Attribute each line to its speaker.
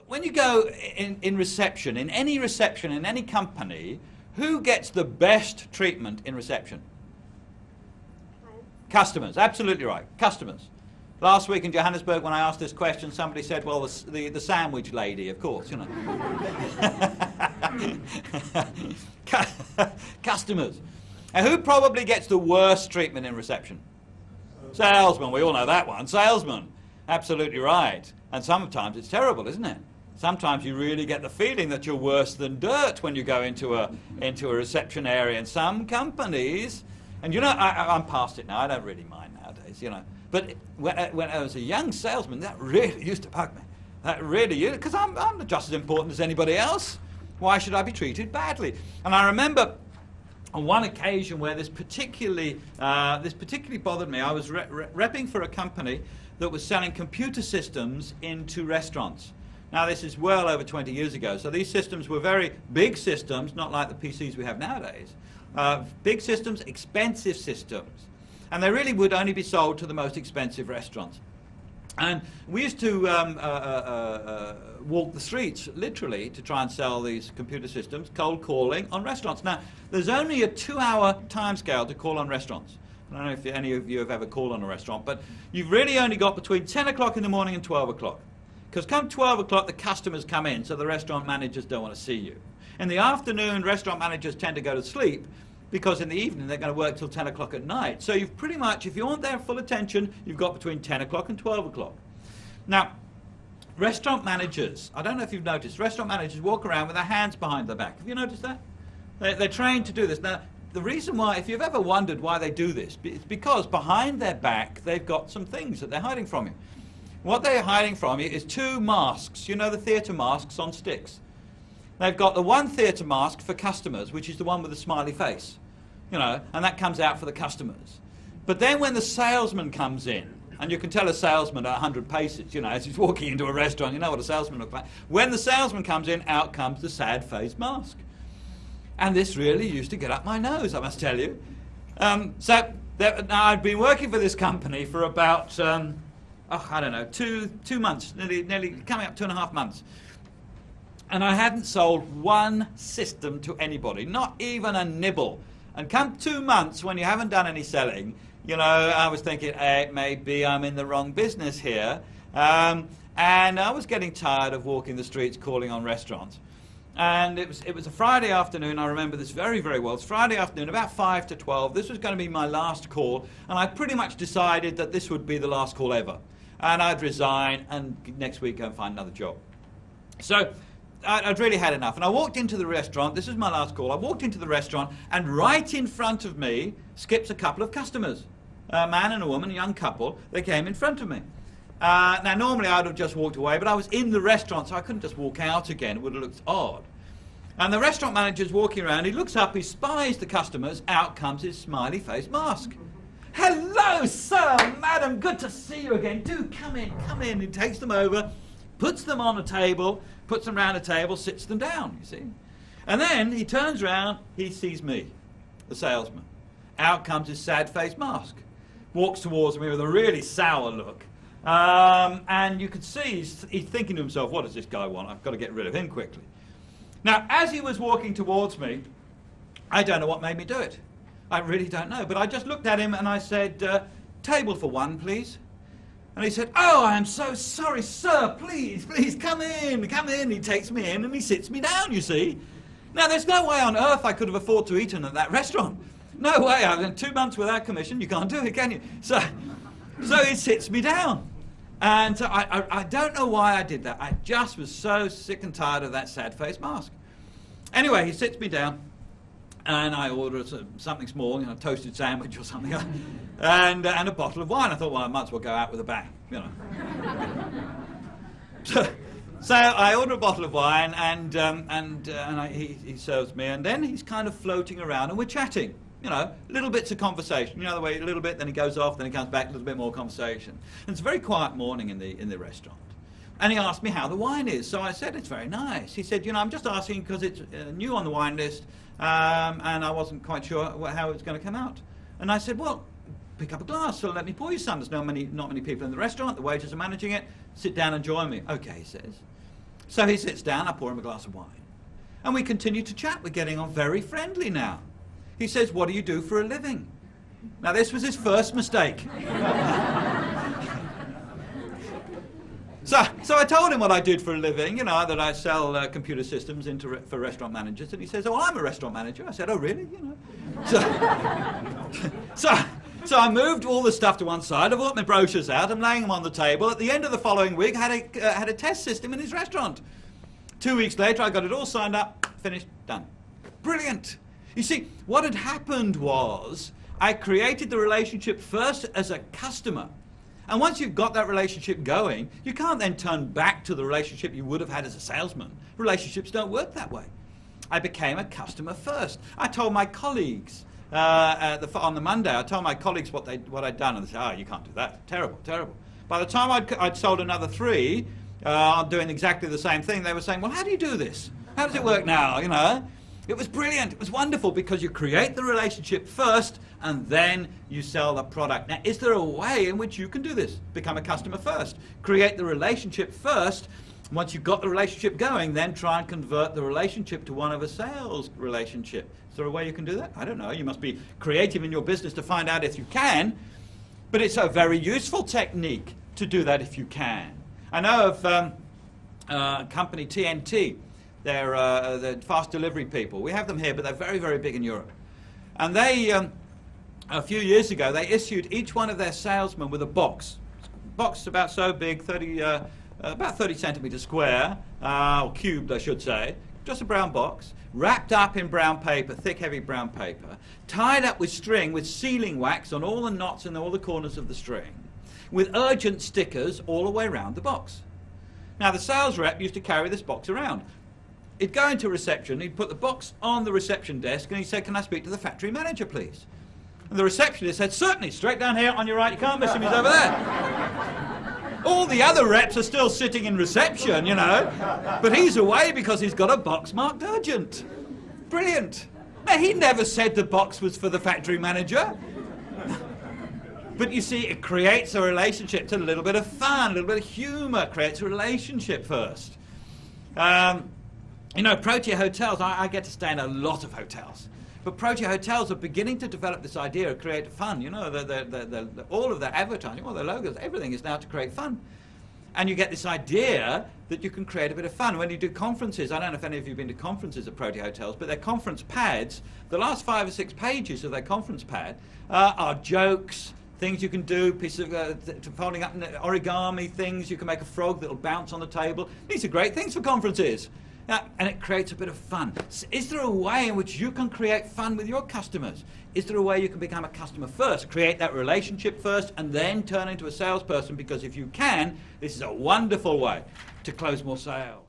Speaker 1: when you go in reception, in any company, who gets the best treatment in reception? Customers, absolutely right, customers. Last week in Johannesburg, when I asked this question, somebody said, well, the sandwich lady, of course, you know. Customers. And who probably gets the worst treatment in reception? Salesman, we all know that one. Salesman, absolutely right. And sometimes it's terrible, isn't it? Sometimes you really get the feeling that you're worse than dirt when you go into a reception area in some companies. And you know, I'm past it now. I don't really mind nowadays, you know. But when I was a young salesman, that really used to bug me. That really, because I'm just as important as anybody else. Why should I be treated badly? And I remember on one occasion where this particularly bothered me. I was repping for a company that was selling computer systems into restaurants. Now, this is well over 20 years ago, so these systems were very big systems, not like the PCs we have nowadays. Big systems, expensive systems. And they really would only be sold to the most expensive restaurants. And we used to walk the streets, literally, to try and sell these computer systems, cold calling on restaurants. Now, there's only a 2-hour timescale to call on restaurants. I don't know if any of you have ever called on a restaurant, but you've really only got between 10 o'clock in the morning and 12 o'clock. Because come 12 o'clock, the customers come in, so the restaurant managers don't want to see you. In the afternoon, restaurant managers tend to go to sleep, because in the evening they're going to work till 10 o'clock at night. So you've pretty much, if you want their full attention, you've got between 10 o'clock and 12 o'clock. Now, restaurant managers, I don't know if you've noticed, restaurant managers walk around with their hands behind their back. Have you noticed that? They're trained to do this. Now, the reason why, if you've ever wondered why they do this, it's because behind their back they've got some things that they're hiding from you. What they're hiding from you is 2 masks. You know, the theatre masks on sticks. They've got the one theatre mask for customers, which is the one with the smiley face, you know, and that comes out for the customers. But then when the salesman comes in, and you can tell a salesman at 100 paces, you know, as he's walking into a restaurant, you know what a salesman looks like. When the salesman comes in, out comes the sad face mask. And this really used to get up my nose, I must tell you. Now I'd been working for this company for about, I don't know, two months, nearly coming up 2.5 months. And I hadn't sold one system to anybody, not even a nibble. And come 2 months, when you haven't done any selling, you know, I was thinking, hey, maybe I'm in the wrong business here. And I was getting tired of walking the streets calling on restaurants. And it was a Friday afternoon. I remember this very, very well. It's Friday afternoon, about 5 to 12. This was going to be my last call. And I pretty much decided that this would be the last call ever. And I'd resign and next week go and find another job. So I'd really had enough. And I walked into the restaurant. This is my last call. I walked into the restaurant, and right in front of me skips a couple of customers. A man and a woman, a young couple. They came in front of me. Now, normally I would have just walked away, but I was in the restaurant, so I couldn't just walk out again. It would have looked odd. And the restaurant manager's walking around. He looks up, he spies the customers. Out comes his smiley face mask. Hello, sir, madam, good to see you again. Do come in, come in. He takes them over, puts them on a table, puts them round a table, sits them down, you see. And then he turns around, he sees me, the salesman. Out comes his sad face mask. Walks towards me with a really sour look. And you could see he's thinking to himself, what does this guy want? I've got to get rid of him quickly. Now, as he was walking towards me, I don't know what made me do it. I really don't know. But I just looked at him and I said, table for one, please. And he said, oh, I am so sorry, sir. Please, please, come in, come in. He takes me in and he sits me down, you see. Now, there's no way on earth I could have afforded to eat at that restaurant. No way. I've been 2 months without commission. You can't do it, can you? So he sits me down. And so I don't know why I did that. I just was so sick and tired of that sad face mask. Anyway, he sits me down, and I order something small, you know, a toasted sandwich or something, and a bottle of wine. I thought, well, I might as well go out with a bang, you know. So I order a bottle of wine, and he serves me, and then he's kind of floating around, and we're chatting. You know, little bits of conversation. You know the way, a little bit, then he goes off, then he comes back, a little bit more conversation. And it's a very quiet morning in the restaurant. And he asked me how the wine is. So I said, it's very nice. He said, you know, I'm just asking because it's new on the wine list, and I wasn't quite sure how it was going to come out. And I said, well, pick up a glass, so let me pour you some. There's not many people in the restaurant. The waiters are managing it. Sit down and join me. Okay, he says. So he sits down, I pour him a glass of wine. And we continue to chat. We're getting on very friendly now. He says, what do you do for a living? Now, this was his first mistake. So I told him what I did for a living, you know, that I sell computer systems for restaurant managers. And he says, oh, I'm a restaurant manager. I said, oh, really? You know. So I moved all the stuff to one side. I brought my brochures out. I'm laying them on the table. At the end of the following week, I had a test system in his restaurant. 2 weeks later, I got it all signed up, finished, done. Brilliant. You see, what had happened was I created the relationship first as a customer. And once you've got that relationship going, you can't then turn back to the relationship you would have had as a salesman. Relationships don't work that way. I became a customer first. I told my colleagues, on the Monday, I told my colleagues what I'd done, and they said, oh, you can't do that. Terrible, terrible. By the time I'd sold another 3, doing exactly the same thing, they were saying, well, how do you do this? How does it work now, you know? It was brilliant. It was wonderful because you create the relationship first and then you sell the product. Now, is there a way in which you can do this? Become a customer first. Create the relationship first. Once you've got the relationship going, then try and convert the relationship to one of a sales relationship. Is there a way you can do that? I don't know. You must be creative in your business to find out if you can. But it's a very useful technique to do that if you can. I know of a company, TNT. They're fast delivery people. We have them here, but they're very, very big in Europe. And they, a few years ago, they issued each one of their salesmen with a box. Box about so big, about 30 centimeters square, or cubed, I should say. Just a brown box, wrapped up in brown paper, thick, heavy brown paper, tied up with string, with sealing wax on all the knots and all the corners of the string, with urgent stickers all the way around the box. Now, the sales rep used to carry this box around. He'd go into reception, he'd put the box on the reception desk, and he said, can I speak to the factory manager, please? And the receptionist said, certainly, straight down here on your right, you can't miss him, he's over there. All the other reps are still sitting in reception, you know, but he's away because he's got a box marked urgent. Brilliant. Now, he never said the box was for the factory manager. But you see, it creates a relationship. It's a little bit of fun, a little bit of humour, creates a relationship first. You know, Protea Hotels, I get to stay in a lot of hotels. But Protea Hotels are beginning to develop this idea of create fun. You know, all of their advertising, all their logos, everything is now to create fun. And you get this idea that you can create a bit of fun. When you do conferences, I don't know if any of you have been to conferences at Protea Hotels, but their conference pads, the last 5 or 6 pages of their conference pad are jokes, things you can do, pieces of folding up origami things. You can make a frog that will bounce on the table. These are great things for conferences. And it creates a bit of fun. Is there a way in which you can create fun with your customers? Is there a way you can become a customer first, create that relationship first, and then turn into a salesperson? Because if you can, this is a wonderful way to close more sales.